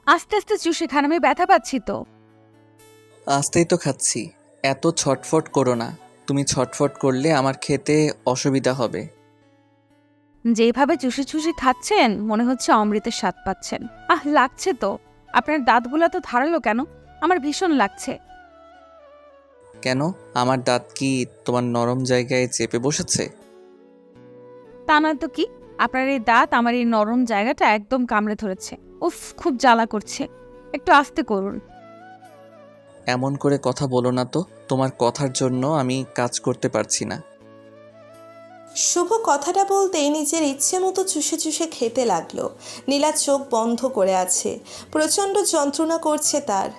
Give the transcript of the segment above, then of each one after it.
আস্তে আস্তে চুষে খান, আমি ব্যথা পাচ্ছি তো। আস্তেই তো খাচ্ছি। এত ছটফট করো না। তুমি ছটফট করলে আমার খেতে অসুবিধা হবে। যেভাবে চুষে চুষে খাচ্ছেন মনে হচ্ছে অমৃতের স্বাদ পাচ্ছেন। লাগছে তো। আপনার দাঁতগুলো তো ধারালো কেন? আমার ভীষণ লাগছে। কেন? আমার দাঁত কি তোমার নরম জায়গায় চেপে বসেছে? তা নয় তো কি। আপনার এই দাঁত আমার এই নরম জায়গাটা একদম কামড়ে ধরেছে। উফ, খুব জ্বালা করছে। একটু আস্তে করুন। এমন করে কথা বলো না তো। তোমার কথার জন্য আমি কাজ করতে পারছি না। শুভ কথাটা বলতেই নিজের ইচ্ছে মতো চুষে চুষে খেতে লাগলো। নীলা চোখ বন্ধ করে আছে। প্রচণ্ড যন্ত্রণা করছে তার।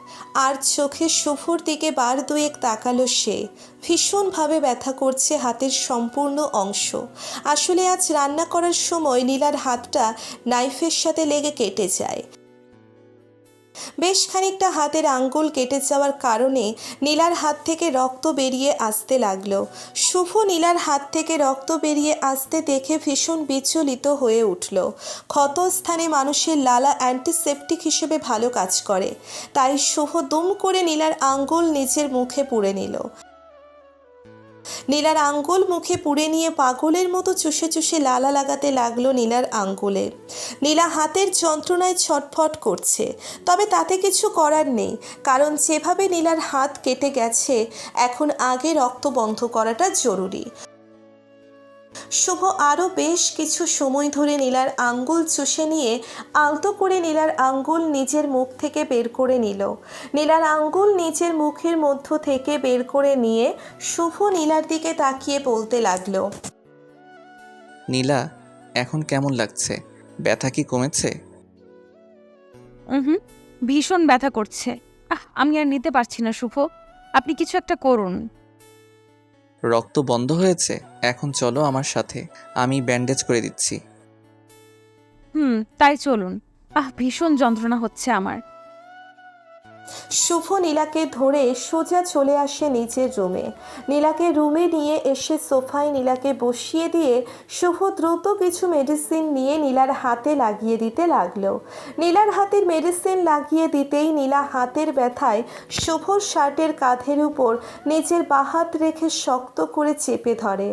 আর চোখে শুভর দিকে বার দুয়েক তাকালো সে। ভীষণভাবে ব্যথা করছে হাতের সম্পূর্ণ অংশ। আসলে আজ রান্না করার সময় নীলার হাতটা নাইফের সাথে লেগে কেটে যায়। বেশ খানিকটা হাতের আঙ্গুল কেটে যাওয়ার কারণে নীলার হাত থেকে রক্ত বেরিয়ে আসতে লাগলো। শুভ নীলার হাত থেকে রক্ত বেরিয়ে আসতে দেখে ভীষণ বিচলিত হয়ে উঠল। ক্ষতস্থানে মানুষের লালা অ্যান্টিসেপটিক হিসেবে ভালো কাজ করে। তাই শুভ দুম করে নীলার আঙ্গুল নিজের মুখে পুরে নিল। নীলার আঙ্গুল মুখে পুড়ে নিয়ে পাগলের মতো চুষে চুষে লালা লাগাতে লাগলো নীলার আঙ্গুলে। নীলা হাতের যন্ত্রণায় ছটফট করছে, তবে তাতে কিছু করার নেই, কারণ যেভাবে নীলার হাত কেটে গেছে এখন আগে রক্ত বন্ধ করাটা জরুরি। শুভ আরও বেশ কিছু সময় ধরে নীলার আঙ্গুল চুষে নিয়ে আলতো করে নীলার আঙ্গুল নিজের মুখ থেকে বের করে নিল। নীলার আঙ্গুল নিজের মুখের মধ্য থেকে বের করে নিয়ে শুভ নীলার দিকে তাকিয়ে বলতে লাগলো, নীলা, এখন কেমন লাগছে? ব্যথা কি কমেছে? হুম, ভীষণ ব্যথা করছে। আমি আর নিতে পারছি না শুভ। আপনি কিছু একটা করুন। রক্ত বন্ধ হয়েছে? এখন চলো আমার সাথে, আমি ব্যান্ডেজ করে দিচ্ছি। তাই চলুন। ভীষণ যন্ত্রণা হচ্ছে আমার। শুভ নীলাকে ধরে সোজা চলে আসে নিচের রুমে। নীলাকে রুমে নিয়ে এসে সোফায় নীলাকে বসিয়ে দিয়ে শুভ দ্রুত কিছু মেডিসিন নিয়ে নীলার হাতে লাগিয়ে দিতে লাগলো। নীলার হাতের মেডিসিন লাগিয়ে দিতেই নীলা হাতের ব্যথায় শুভর শার্টের কাঁধের উপর নিজের বাহাত রেখে শক্ত করে চেপে ধরে।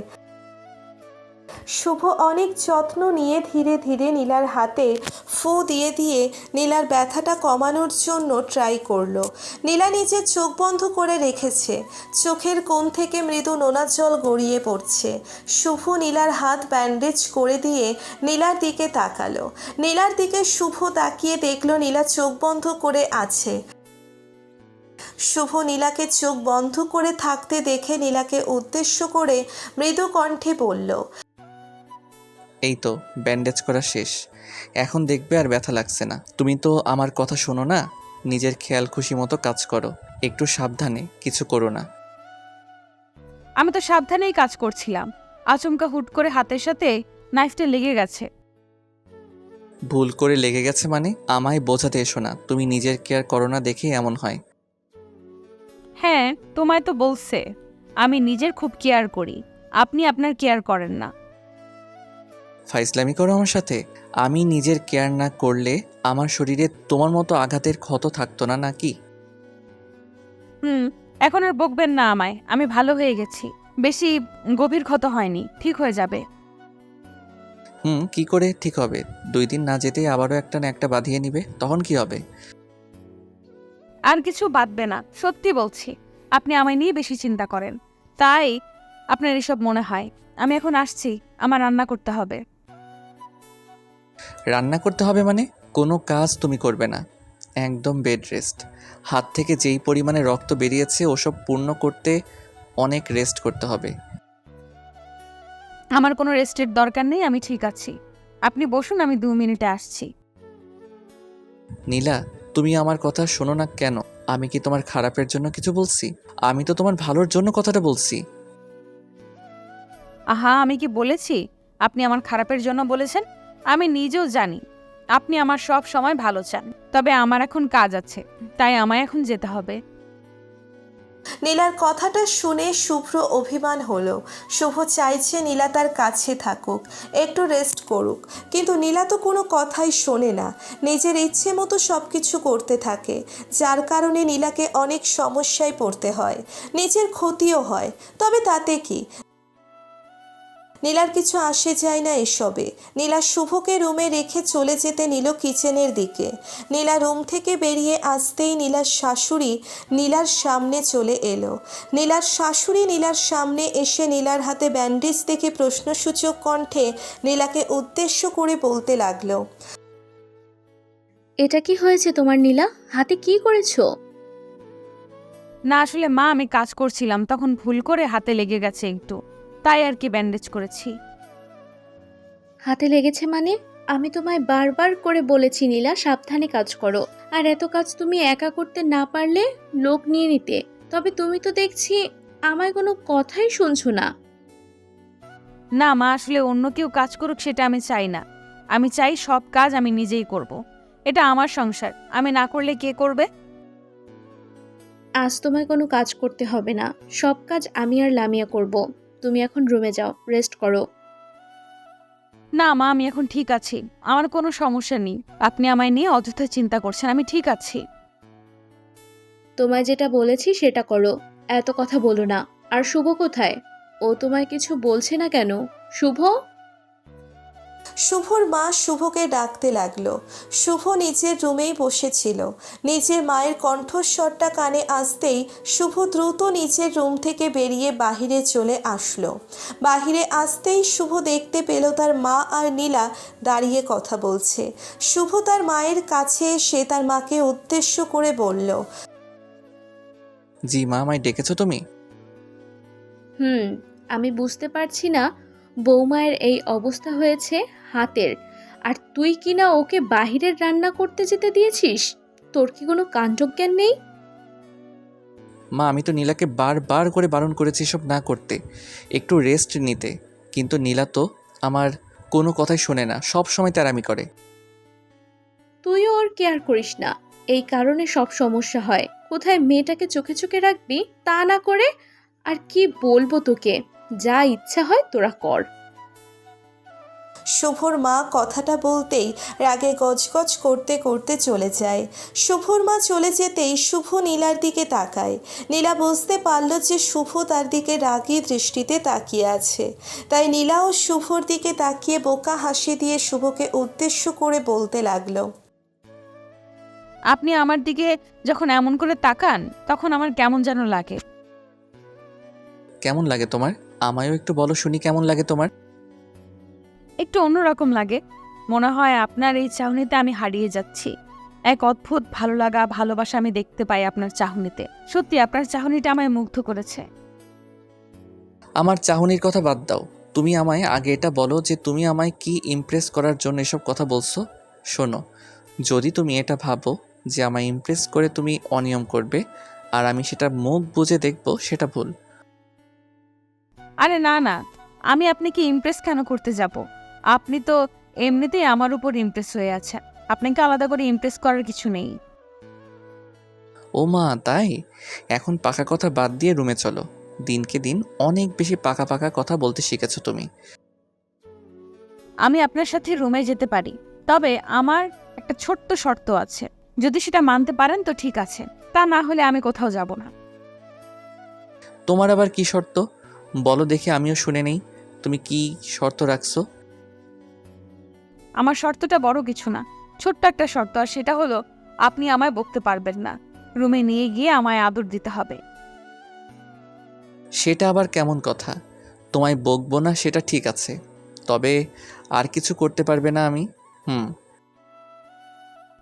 শুভ অনেক যত্ন নিয়ে ধীরে ধীরে নীলার হাতে ফু দিয়ে দিয়ে নীলার ব্যথাটা কমানোর জন্য ট্রাই করলো। নীলা নিজের চোখ বন্ধ করে রেখেছে। চোখের কোণ থেকে মৃদু নোনা জল গড়িয়ে পড়ছে। শুভ নীলার হাত ব্যান্ডেজ করে দিয়ে নীলার দিকে তাকালো। নীলার দিকে শুভ তাকিয়ে দেখলো নীলা চোখ বন্ধ করে আছে। শুভ নীলাকে চোখ বন্ধ করে থাকতে দেখে নীলাকে উদ্দেশ্য করে মৃদু কণ্ঠে বলল, এই তো, ব্যান্ডেজ করা শেষ। এখন দেখবে আর ব্যথা লাগছে না। তুমি তো আমার কথা শোনো না। নিজের খেয়াল খুশি মতো কাজ করো। একটু সাবধানে, কিছু করো না। আমি তো সাবধানেই কাজ করছিলাম। আচমকা হুট করে হাতের সাথে নাইফটা লেগে গেছে। ভুল করে লেগে গেছে মানে? আমায় বোঝাতে এসো না। তুমি নিজের কেয়ার করো না দেখেই এমন হয়। হ্যাঁ, তোমায় তো বলছে আমি নিজের খুব কেয়ার করি। আপনি আপনার কেয়ার করেন না। ফাইজলামি করো আমার সাথে? আমি নিজের কেয়ার না করলে আমার শরীরে তোমার মতো আঘাতের ক্ষত থাকতো না নাকি? হুম, এখন আর বকবেন না আমায়। আমি ভালো হয়ে গেছি। বেশি গভীর ক্ষত হয়নি, ঠিক হয়ে যাবে। কি করে ঠিক হবে? 2 দিন না যেতেই আবারও একটা না একটা বাঁধিয়ে নিবে, তখন কি হবে? আর কিছু বাদবে না, সত্যি বলছি। আপনি আমায় নিয়ে বেশি চিন্তা করেন, তাই আপনার এসব মনে হয়। আমি এখন আসছি, আমার রান্না করতে হবে। রান্না করতে হবে মানে? কোনো কাজ তুমি করবে না। একদম বেড রেস্ট। হাত থেকে যেই পরিমাণে রক্ত বেরিয়েছে ওসব পূর্ণ করতে অনেক রেস্ট করতে হবে। আমার কোনো রেস্টের দরকার নেই, আমি ঠিক আছি। আপনি বসুন, আমি 2 মিনিটে আসছি। নীলা, তুমি আমার কথা শোনো না কেন? আমি কি তোমার খারাপের জন্য কিছু বলছি? আমি তো তোমার ভালোর জন্য কথাটা বলছি। আমি কি বলেছি আপনি আমার খারাপের জন্য বলেছেন? আমি নিজেও জানি আপনি আমার সব সময় ভালো চান। তবে আমার এখন কাজ আছে, তাই আমায় এখন যেতে হবে। নীলার কথাটা শুনে শুভ্র অভিমান হলো। শুভ চাইছে নীলা তার কাছে থাকুক, একটু রেস্ট করুক, কিন্তু নীলা তো কোনো কথাই শোনে না, নিজের ইচ্ছে মতো সব কিছু করতে থাকে, যার কারণে নীলাকে অনেক সমস্যায় পড়তে হয়, নিজের ক্ষতিও হয়। তবে তাতে কি, নীলার কিছু আসে যায় না এসবে। নীলা শুভকে রুমে রেখে চলে যেতে নিল কিচেনের দিকে। নীলা রুম থেকে বেরিয়ে আসতেই নীলার শাশুড়ি নীলার সামনে চলে এলো। নীলার শাশুড়ি নীলার সামনে এসে নীলার হাতে ব্যান্ডেজ দেখে প্রশ্নসূচক কণ্ঠে নীলাকে উদ্দেশ্য করে বলতে লাগলো, এটা কি হয়েছে তোমার নীলা? হাতে কি করেছো? না আসলে মা, আমি কাজ করছিলাম, তখন ভুল করে হাতে লেগে গেছে একটু, তাই আর কি ব্যান্ডেজ করেছি। হাতে লেগেছে মানে? আমি তোমায় বারবার করে বলেছি নীলা, সাবধানে কাজ করো। আর এত কাজ তুমি একা করতে না পারলে লোক নিয়ে নিতে। তবে তুমি তো দেখছি আমায় কোনো কথাই শুনছো না। না মা, আসলে অন্য কেউ কাজ করুক সেটা আমি চাই না। আমি চাই সব কাজ আমি নিজেই করব। এটা আমার সংসার, আমি না করলে কে করবে? আজ তোমায় কোনো কাজ করতে হবে না, সব কাজ আমি আর লামিয়া করব। তুমি এখন রুমে যাও, রেস্ট করো। না মা, আমি এখন ঠিক আছি, আমার কোনো সমস্যা নেই। আপনি আমায় নিয়ে অযথা চিন্তা করছেন, আমি ঠিক আছি। তোমায় যেটা বলেছি সেটা করো, এত কথা বলো না। আর শুভ কোথায়? ও তোমায় কিছু বলছে না কেন? শুভ? শুভর মা শুভকে ডাকতে লাগলো। শুভ নিজের রুমেই বসেছিল। নিজের মায়ের কণ্ঠস্বরটা কানে আসতেই শুভ দ্রুত নিজের রুম থেকে বেরিয়ে বাহিরে চলে আসলো। বাহিরে আসতেই শুভ দেখতে পেল তার মা আর নীলা দাঁড়িয়ে কথা বলছে। শুভ তার মায়ের কাছে এসে তার মাকে উদ্দেশ্য করে বলল, জি মা, আমায় ডেকেছো তুমি? হুম, আমি বুঝতে পারছি না বৌমায়ের এই অবস্থা হয়েছে হাতের, আর তুই কিনা ওকে বাহিরের রান্না করতে যেতে দিয়েছিস। তোর কি কোনো কাণ্ডজ্ঞান নেই? মা, আমি তো নীলাকে বারবার করে বারণ করেছি এসব না করতে, একটু রেস্ট নিতে, কিন্তু নীলা তো আমার কোনো কথাই শোনে না, সব সময় তেরামি করে। তুইও ওর কেয়ার করিস না, এই কারণে সব সমস্যা হয়। কোথায় মেয়েটাকে চোখে চোখে রাখবি তা না করে। আর কি বলবো তোকে, যা ইচ্ছা হয় তোরা কর। শুভর মা কথাটা বলতেই রাগে গজগজ করতে করতে চলে যায়। শুভর মা চলে যেতেই শুভ নীলার দিকে তাকায়। নীলা বুঝতে পারল যে শুভ তার দিকে রাগী দৃষ্টিতে তাকিয়ে আছে, তাই নীলাও শুভর দিকে তাকিয়ে বোকা হাসি দিয়ে শুভকে উদ্দেশ্য করে বলতে লাগলো, আপনি আমার দিকে যখন এমন করে তাকান তখন আমার কেমন যেন লাগে। কেমন লাগে তোমার? আমায়ও একটু বলো শুনি, কেমন লাগে তোমার? একটু অন্যরকম লাগে, মনে হয় আপনার এই চাহনিতে আমি হারিয়ে যাচ্ছি। এক অদ্ভুত ভালো লাগা, ভালোবাসা আমি দেখতে পাই আপনার চাহনিতে। সত্যি আপনার চাহনিটা আমায় মুগ্ধ করেছে। আমার চাহনির কথা বাদ দাও, তুমি আমায় আগে এটা বলো যে তুমি আমায় কি ইমপ্রেস করার জন্য এসব কথা বলছো। শোনো, যদি তুমি এটা ভাবো যে আমায় ইমপ্রেস করে তুমি অনিয়ম করবে আর আমি সেটা মুখ বুজে দেখব, সেটা ভুল। আরে না না, আমি আপনাকে ইমপ্রেস কেন করতে যাব? আপনি তো এমনিতেই আমার উপর ইমপ্রেস হয়ে আছেন, আপনাকে আলাদা করে ইমপ্রেস করার কিছু নেই। ও মা, তাই? এখন পাকা কথা বাদ দিয়ে রুমে চলো। দিনকে দিন অনেক বেশি পাকা পাকা কথা বলতে শিখেছো তুমি। আমি আপনার সাথে রুমে যেতে পারি, তবে আমার একটা ছোট্ট শর্ত আছে। যদি সেটা মানতে পারেন তো ঠিক আছে, তা না হলে আমি কোথাও যাব না। তোমার আবার কি শর্ত? বলো দেখি, আমিও শুনে নেই। তুমি কি শর্ত রাখছো? আমার শর্তটা বড় কিছু না, ছোট্ট একটা শর্ত, আর সেটা হলো আপনি আমায় বকতে পারবেন না। রুমে নিয়ে গিয়ে আমায় আদর দিতে হবে। সেটা আবার কেমন কথা? তোমায় বকবো না সেটা ঠিক আছে, তবে আর কিছু করতে পারবে না আমি? হুম।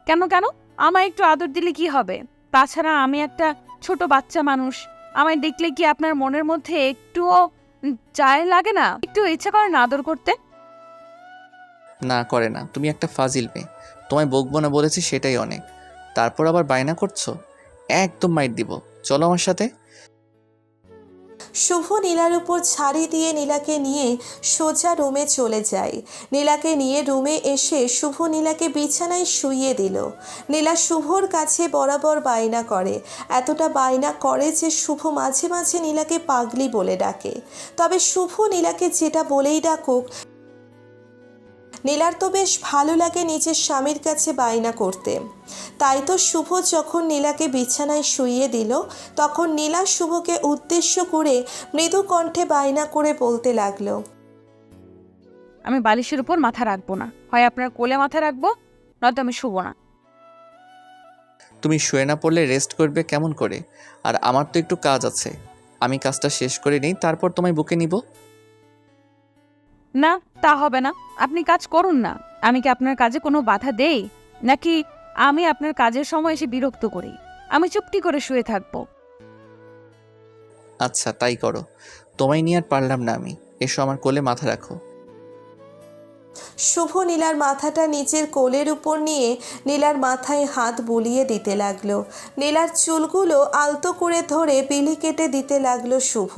কেন কেন? আমায় একটু আদর দিলে কি হবে? তাছাড়া আমি একটা ছোট বাচ্চা মানুষ, আমায় দেখলে কি আপনার মনের মধ্যে একটুও চায় লাগে না? একটু ইচ্ছা করে না আদর করতে? না, করে না। তুমি একটা ফাজিল মেয়ে। তোমায় বকবো না বলেছি সেটাই অনেক, তারপর আবার বায়না করছো। একদম মাইর দিব। চলো আমার সাথে। শুভ নীলার উপর ছাড়ি দিয়ে নীলাকে নিয়ে সোজা রুমে চলে যায়। নীলাকে নিয়ে রুমে এসে শুভ নীলাকে বিছানায় শুইয়ে দিল। নীলা শুভর কাছে বরাবর বায়না করে, এতটা বায়না করে যে শুভ মাঝে মাঝে নীলাকে পাগলি বলে ডাকে। তবে শুভ নীলাকে যেটা বলেই ডাকুক, নীলার তো বেশ ভালো লাগে নিজের স্বামীর কাছে বায়না করতে। তাই তো শুভ যখন নীলাকে বিছানায় শুইয়ে দিল, তখন নীলা শুভকে উদ্দেশ্য করে মৃদু কণ্ঠে বায়না করে বলতে লাগলো, আমি বালিশের উপর মাথা রাখবো না, হয় আপনার কোলে মাথা রাখবো, নয়তো আমি শুবো না। তুমি শুয়ে না পড়লে রেস্ট করবে কেমন করে? আর আমার তো একটু কাজ আছে, আমি কাজটা শেষ করে নিই, তারপর তোমায় বুকে নিব। না, তা হবে না। আপনি কাজ করুন না। আমি কি আপনার কাজে কোনো বাধা দেই, নাকি আমি আপনার কাজের সময় এসে বিরক্ত করি? আমি চুপটি করে শুয়ে থাকবো। আচ্ছা তাই করো, তোমায় নিয়ে আর পারলাম না আমি। এসো আমার কোলে মাথা রাখো। শুভ নীলার মাথাটা নিচের কোলের উপর নিয়ে নীলার মাথায় হাত বুলিয়ে দিতে লাগলো। নীলার চুলগুলো আলতো করে ধরে বিলি কেটে দিতে লাগলো শুভ।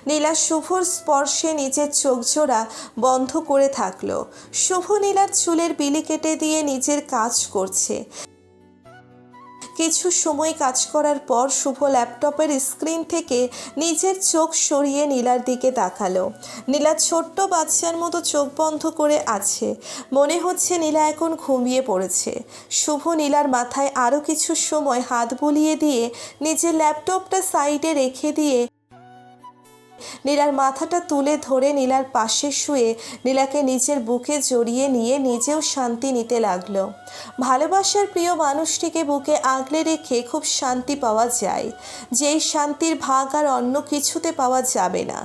নীলা শুভর স্পর্শে নিজের চোখজোড়া বন্ধ করে থাকলো। শুভ নীলার চুলের বিলি কেটে দিয়ে নিজের কাজ করছে। কিছু সময় কাজ করার পর শুভ ল্যাপটপের স্ক্রিন থেকে নিজের চোখ সরিয়ে নীলার দিকে তাকালো। নীলা ছোট্ট বাচ্চার মতো চোখ বন্ধ করে আছে। মনে হচ্ছে নীলা এখন ঘুমিয়ে পড়েছে। শুভ নীলার মাথায় আরও কিছু সময় হাত বুলিয়ে দিয়ে নিজের ল্যাপটপটা সাইডে রেখে দিয়ে নীলার মাথাটা তুলে ধরে নীলার পাশে শুয়ে নীলাকে নিজের বুকে জড়িয়ে নিয়ে নিজেও শান্তি নিতে লাগলো। ভালোবাসার প্রিয় মানুষটিকে বুকে আগলে রেখে খুব শান্তি পাওয়া যায়, যেই শান্তির ভাগ আর অন্য কিছুতে পাওয়া যাবে না।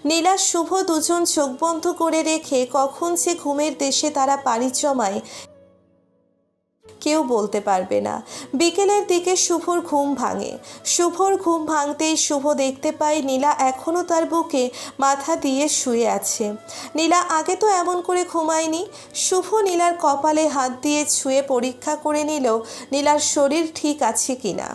নীলা শুভ দুজন চোখ বন্ধ করে রেখে কখন যে ঘুমের দেশে তারা পাড়ি জমায় কেউ বলতে পারবে না। বিকেলের দিকে শুভর ঘুম ভাঙে। শুভর ঘুম ভাঙতেই শুভ দেখতে পায় নীলা এখনও তার বুকে মাথা দিয়ে শুয়ে আছে। নীলা আগে তো এমন করে ঘুমায়নি। শুভ নীলার কপালে হাত দিয়ে ছুঁয়ে পরীক্ষা করে নিল নীলার শরীর ঠিক আছে কিনা।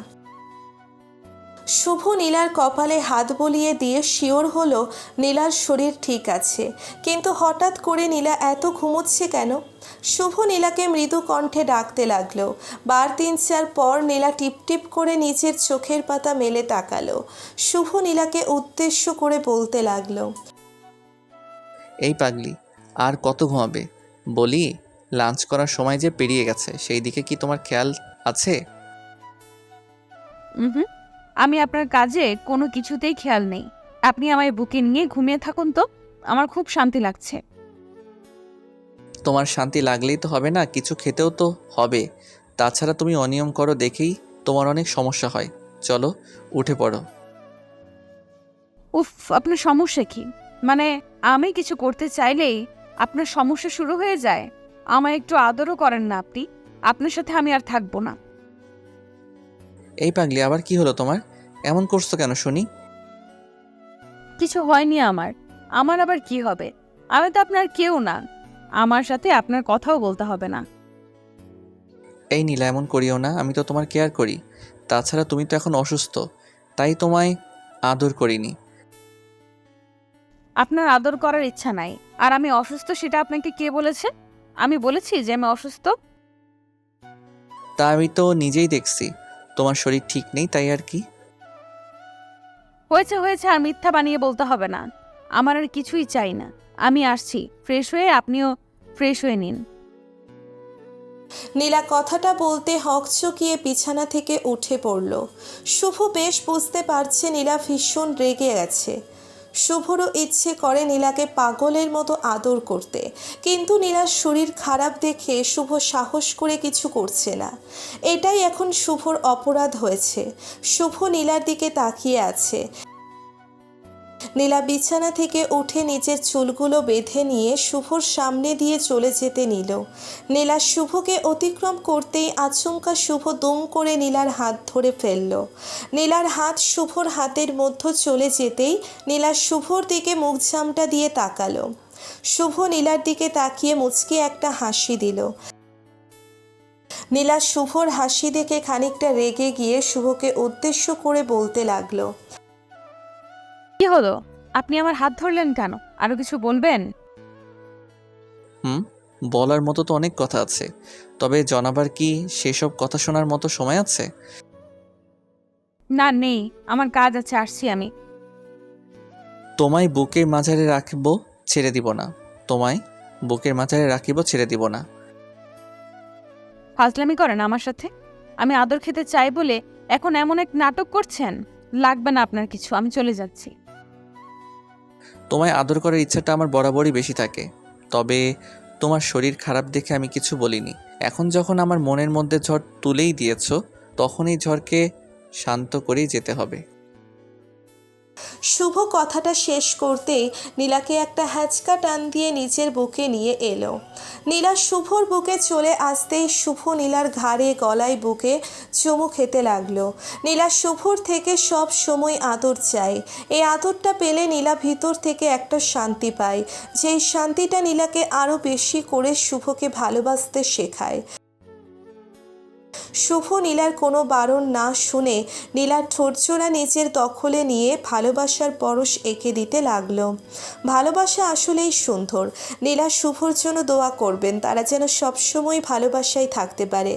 শুভ নীলার কপালে হাত বলিয়ে দিয়ে শিওর হলো নীলার শরীর ঠিক আছে, কিন্তু হঠাৎ করে নীলা এত ঘুমোচ্ছে কেন? শুভ নীলাকে মৃদু কণ্ঠে ডাকতে লাগলো। বার ৩-৪ পর নীলা টিপটিপ করে নিচের চোখের পাতা মেলে তাকালো। শুভ নীলাকে উদ্দেশ্য করে বলতে লাগলো, এই পাগলি, আর কত ঘুমাবে? বলি, লাঞ্চ করার সময় যে পেরিয়ে গেছে, সেই দিকে কি তোমার খেয়াল আছে? হুম, আমি আপনার কাজে কোনো কিছুতেই খেয়াল নেই। আপনি আমায় বুকে নিয়ে ঘুমিয়ে থাকুন তো, আমার খুব শান্তি লাগছে। তোমার শান্তি লাগলেই তো হবে না, কিছু খেতেও তো হবে। তাছাড়া তুমি অনিয়ম করো দেখেই তোমার অনেক সমস্যা হয়। চলো উঠে পড়ো। উফ, আপনার সমস্যা কি? মানে আমি কিছু করতে চাইলেই আপনার সমস্যা শুরু হয়ে যায়? আমায় একটু আদরও করেন না আপনি? আপনার সাথে আমি আর থাকবো না। এই পাগলি, আবার কি হলো তোমার? এমন করছো কেন শুনি? কিছু হয়নি আমার। আমার আবার কি হবে? আমি তো আপনার কেউ না। আমার সাথে আপনার কথাও বলতে হবে না। এই নীলা, এমন করিও না, আমি তো তোমার কেয়ার করি। তাছাড়া তুমি তো এখন অসুস্থ, তাই তোমায় আদর করিনি। আপনার আদর করার ইচ্ছা নাই। আর আমি অসুস্থ সেটা আপনাকে কে বলেছে? আমি বলেছি যে আমি অসুস্থ? তা আমি তো নিজেই দেখছি তোমার শরীর ঠিক নেই, তাই আর কি। হয়েছে হয়েছে, আর মিথ্যা বানিয়ে বলতে হবে না। আমার আর কিছুই চাই না। আমি আসছি, ফ্রেশ হয়ে আপনিও ফ্রেশ হয়ে নিন। নীলা কথাটা বলতে হকচকিয়ে বিছানা থেকে উঠে পড়ল। শুভ বেশ বুঝতে পারছে নীলা ভীষণ রেগে গেছে। শুভরও ইচ্ছে করে নীলাকে পাগলের মতো আদর করতে, কিন্তু নীলার শরীর খারাপ দেখে শুভ সাহস করে কিছু করছে না। এটাই এখন শুভর অপরাধ হয়েছে। শুভ নীলার দিকে তাকিয়ে আছে। নীলা বিছানা থেকে উঠে নিজের চুলগুলো বেঁধে নিয়ে শুভর সামনে দিয়ে চলে যেতে নিল। নীলা শুভকে অতিক্রম করতেই আচমকা শুভ দুম করে নীলার হাত ধরে ফেলল। নীলার হাত শুভর হাতের মধ্যে চলে যেতেই নীলা শুভর দিকে মুখ ঝামটা দিয়ে তাকালো। শুভ নীলার দিকে তাকিয়ে মুচকি একটা হাসি দিল। নীলা শুভর হাসি দেখে খানিকটা রেগে গিয়ে শুভকে উদ্দেশ্য করে বলতে লাগলো, কি হলো? আপনি আমার হাত ধরলেন কেন? আরো কিছু বলবেন? বলার মতো তো অনেক কথা আছে, তবে জনাবার কি সেসব কথা শোনার মতো সময় আছে? না, নেই। আমার কাজ আছে, আসছি আমি। তোমায় বুকের মাঝারে রাখবো, ছেড়ে দিব না। তোমায় বুকের মাঝারে রাখিব, ছেড়ে দিব না। ফাজলামি করেন আমার সাথে? আমি আদর খেতে চাই বলে এখন এমন এক নাটক করছেন? লাগবে না আপনার কিছু, আমি চলে যাচ্ছি। তোমায় আদর করার ইচ্ছাটা আমার বরাবরই বেশি থাকে, তবে তোমার শরীর খারাপ দেখে আমি কিছু বলিনি। এখন যখন আমার মনের মধ্যে ঝড় তুলেই দিয়েছো, তখন এই ঝড়কে শান্ত করেই যেতে হবে। শুভ কথাটা শেষ করতেই নীলাকে একটা হ্যাচকা টান দিয়ে নিচের বুকে নিয়ে এলো। নীলা শুভর বুকে চলে আসতেই শুভ নীলার ঘাড়ে গলায় বুকে চুমু খেতে লাগলো। নীলা শুভর থেকে সব সময় আদর চায়। এই আদরটা পেলে নীলা ভিতর থেকে একটা শান্তি পায়, যেই শান্তিটা নীলাকে আরও বেশি করে শুভকে ভালোবাসতে শেখায়। শুভ নীলার কোনো বারণ না শুনে নীলার ঠোঁটজোড়া নিজের দখলে নিয়ে ভালোবাসার পরশ এঁকে দিতে লাগলো। ভালোবাসা আসলেই সুন্দর। নীলা শুভর জন্য দোয়া করবেন, তারা যেন সবসময় ভালোবাসায় থাকতে পারে।